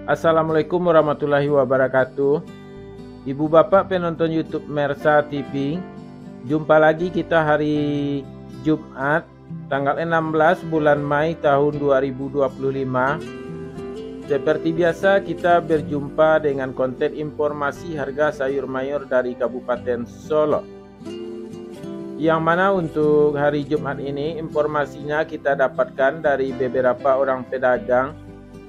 Assalamualaikum warahmatullahi wabarakatuh. Ibu bapak penonton YouTube Mersa TV, jumpa lagi kita hari Jumat tanggal 16 bulan Mei tahun 2025. Seperti biasa kita berjumpa dengan konten informasi harga sayur mayur dari Kabupaten Solo. Yang mana untuk hari Jumat ini informasinya kita dapatkan dari beberapa orang pedagang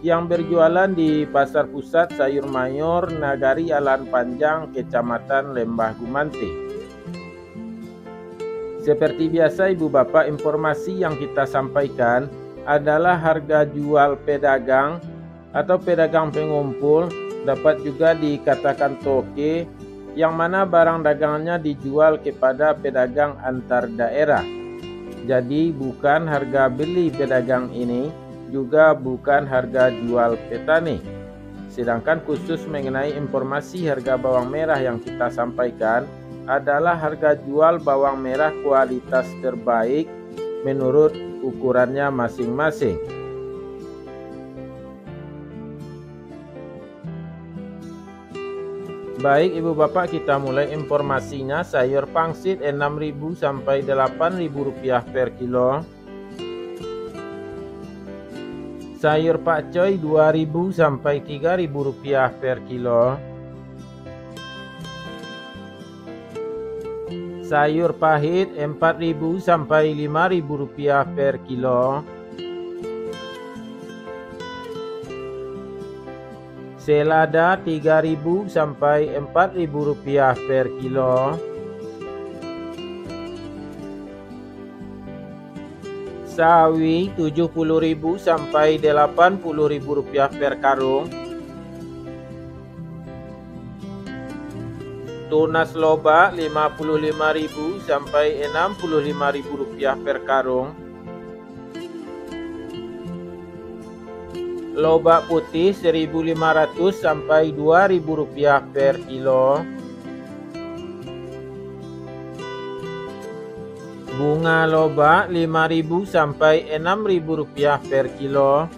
yang berjualan di Pasar Pusat Sayur Mayur Nagari Alan Panjang, Kecamatan Lembah Gumante. Seperti biasa Ibu Bapak, informasi yang kita sampaikan adalah harga jual pedagang atau pedagang pengumpul, dapat juga dikatakan toke, yang mana barang dagangannya dijual kepada pedagang antar daerah. Jadi bukan harga beli pedagang ini, juga bukan harga jual petani. Sedangkan khusus mengenai informasi harga bawang merah yang kita sampaikan adalah harga jual bawang merah kualitas terbaik menurut ukurannya masing-masing. Baik Ibu Bapak, kita mulai informasinya. Sayur pangsit 6.000 sampai 8.000 rupiah per kilo. Sayur pakcoy 2.000 sampai 3.000 rupiah per kilo. Sayur pahit 4.000 sampai 5.000 rupiah per kilo. Selada 3.000 sampai 4.000 rupiah per kilo. Sawi 70.000 sampai 80.000 rupiah per karung. Tunas loba 55.000 sampai 65.000 rupiah per karung. Loba putih 1.500 sampai 2.000 rupiah per kilo. Bunga loba 5.000 sampai 6.000 rupiah per kilo.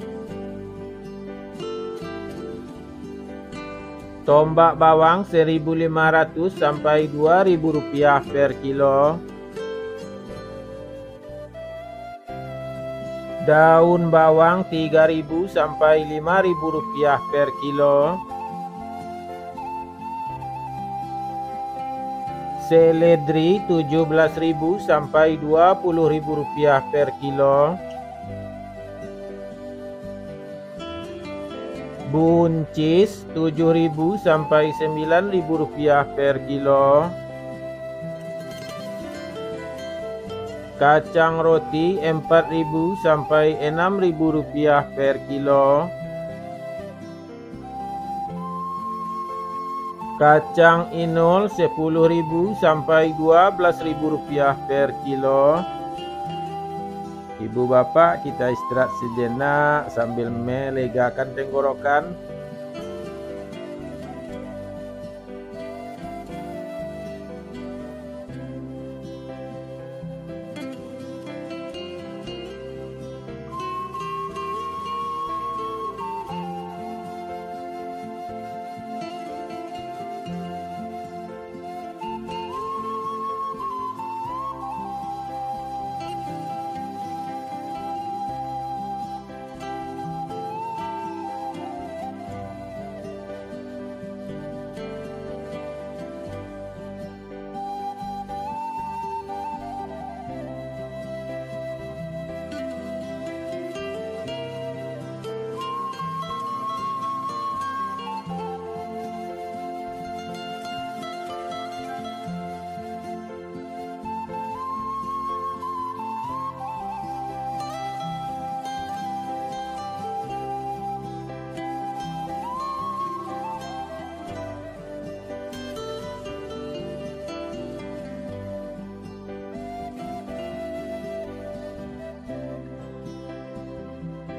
Tombak bawang 1.500 sampai 2.000 rupiah per kilo. Daun bawang 3.000 sampai 5.000 rupiah per kilo. Seledri 17.000 sampai 20.000 rupiah per kilo. Buncis 7.000 sampai 9.000 rupiah per kilo. Kacang roti 4.000 sampai 6.000 rupiah per kilo. Kacang inul 10.000 sampai 12.000 rupiah per kilo. Ibu bapak, kita istirahat sejenak sambil melegakan tenggorokan.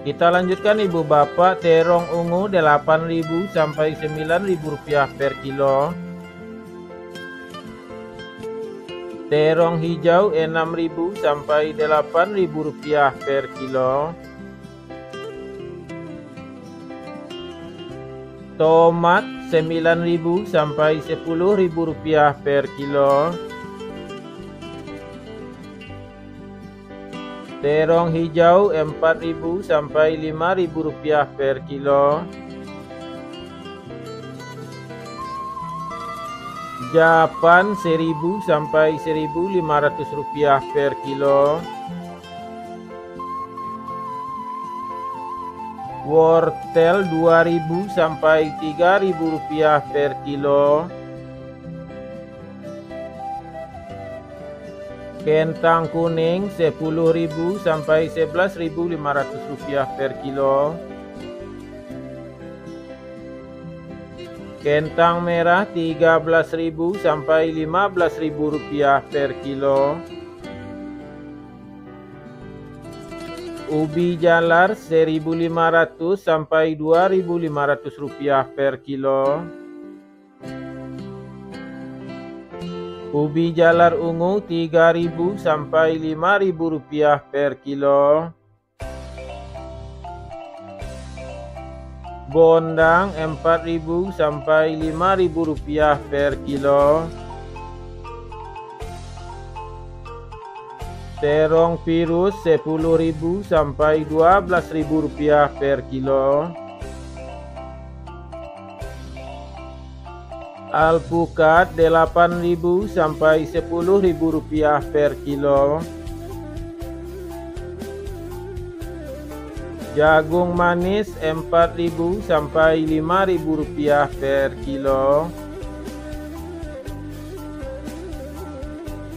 Kita lanjutkan Ibu Bapak, terong ungu 8.000 sampai 9.000 rupiah per kilo. Terong hijau 6.000 sampai 8.000 rupiah per kilo. Tomat 9.000 sampai 10.000 rupiah per kilo. Terong hijau 4.000 sampai 5.000 rupiah per kilo. Japan 1.000 sampai 1.500 rupiah per kilo. Wortel 2.000 sampai 3.000 rupiah per kilo. Kentang kuning 10.000 sampai 11.500 rupiah per kilo. Kentang merah 13.000 sampai 15.000 rupiah per kilo. Ubi jalar 1.500 sampai 2.500 rupiah per kilo. Ubi jalar ungu 3.000 sampai 5.000 rupiah per kilo. Gondang 4.000 sampai 5.000 rupiah per kilo. Terong virus 10.000 sampai 12.000 rupiah per kilo. Alpukat 8.000 sampai 10.000 rupiah per kilo. Jagung manis 4.000 sampai 5.000 rupiah per kilo.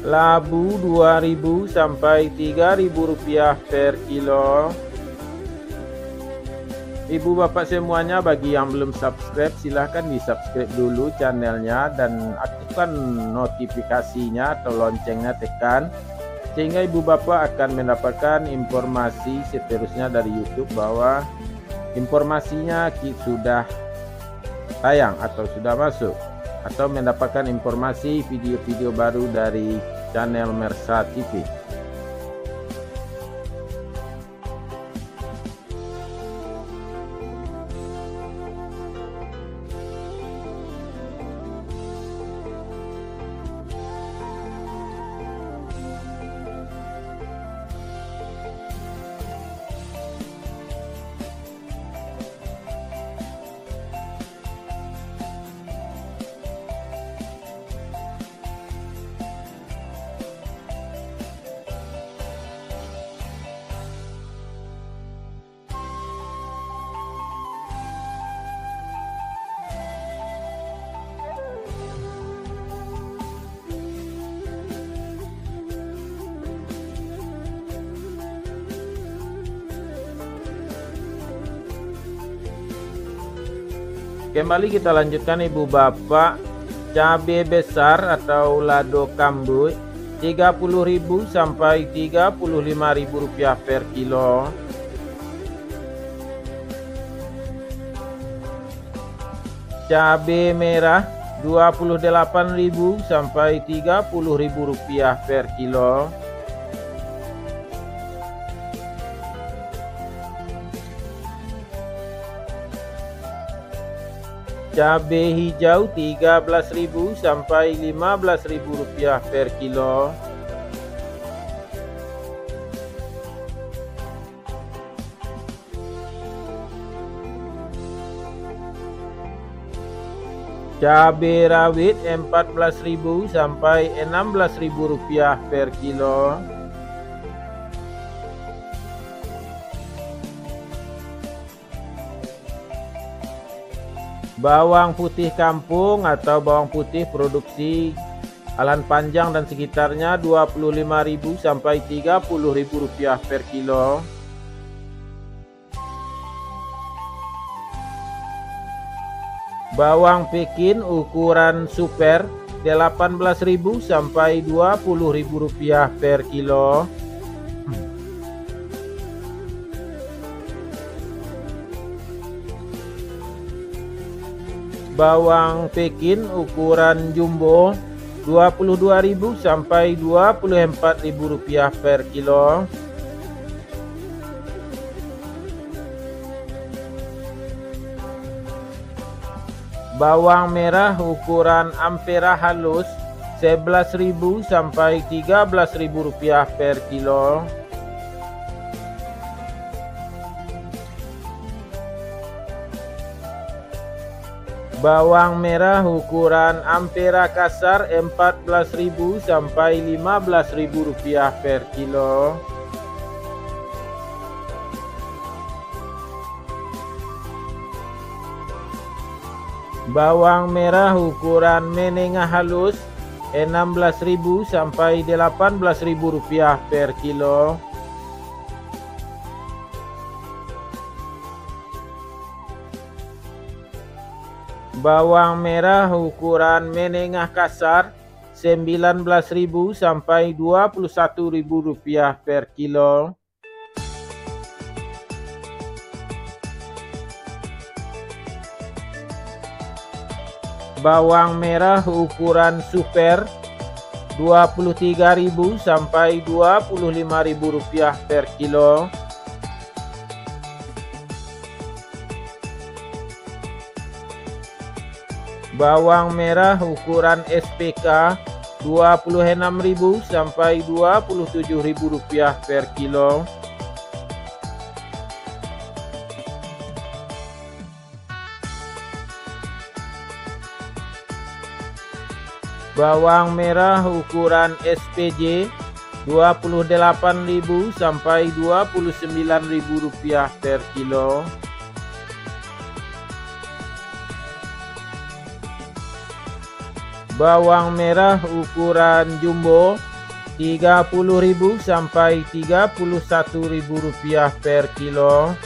Labu 2.000 sampai 3.000 rupiah per kilo. Ibu bapak semuanya, bagi yang belum subscribe silahkan di subscribe dulu channelnya dan aktifkan notifikasinya atau loncengnya tekan, sehingga ibu bapak akan mendapatkan informasi seterusnya dari YouTube bahwa informasinya sudah tayang atau sudah masuk, atau mendapatkan informasi video-video baru dari channel Mersa TV. Kembali kita lanjutkan ibu bapak. Cabai besar atau lado kambuy 30.000 sampai 35.000 rupiah per kilo. Cabai merah 28.000 sampai 30.000 rupiah per kilo. Cabai hijau 13.000 sampai 15.000 rupiah per kilo. Cabai rawit 14.000 sampai 16.000 rupiah per kilo. Bawang putih kampung atau bawang putih produksi Alan Panjang dan sekitarnya 25.000 sampai 30.000 rupiah per kilo. Bawang Pekin ukuran super 18.000 sampai 20.000 rupiah per kilo. Bawang Pekin ukuran jumbo 22.000 sampai 24.000 rupiah per kilo. Bawang merah ukuran ampera halus 11.000 sampai 13.000 rupiah per kilo. Bawang merah ukuran ampera kasar 14.000 sampai 15.000 rupiah per kilo. Bawang merah ukuran menengah halus 16.000 sampai 18.000 rupiah per kilo. Bawang merah ukuran menengah kasar 19.000 sampai 21.000 rupiah per kilo. Bawang merah ukuran super 23.000 sampai 25.000 rupiah per kilo. Bawang merah ukuran SPK 26.000 sampai 27.000 rupiah per kilo. Bawang merah ukuran SPJ 28.000 sampai 29.000 rupiah per kilo. Bawang merah ukuran jumbo 30.000 sampai 31.000 rupiah per kilo.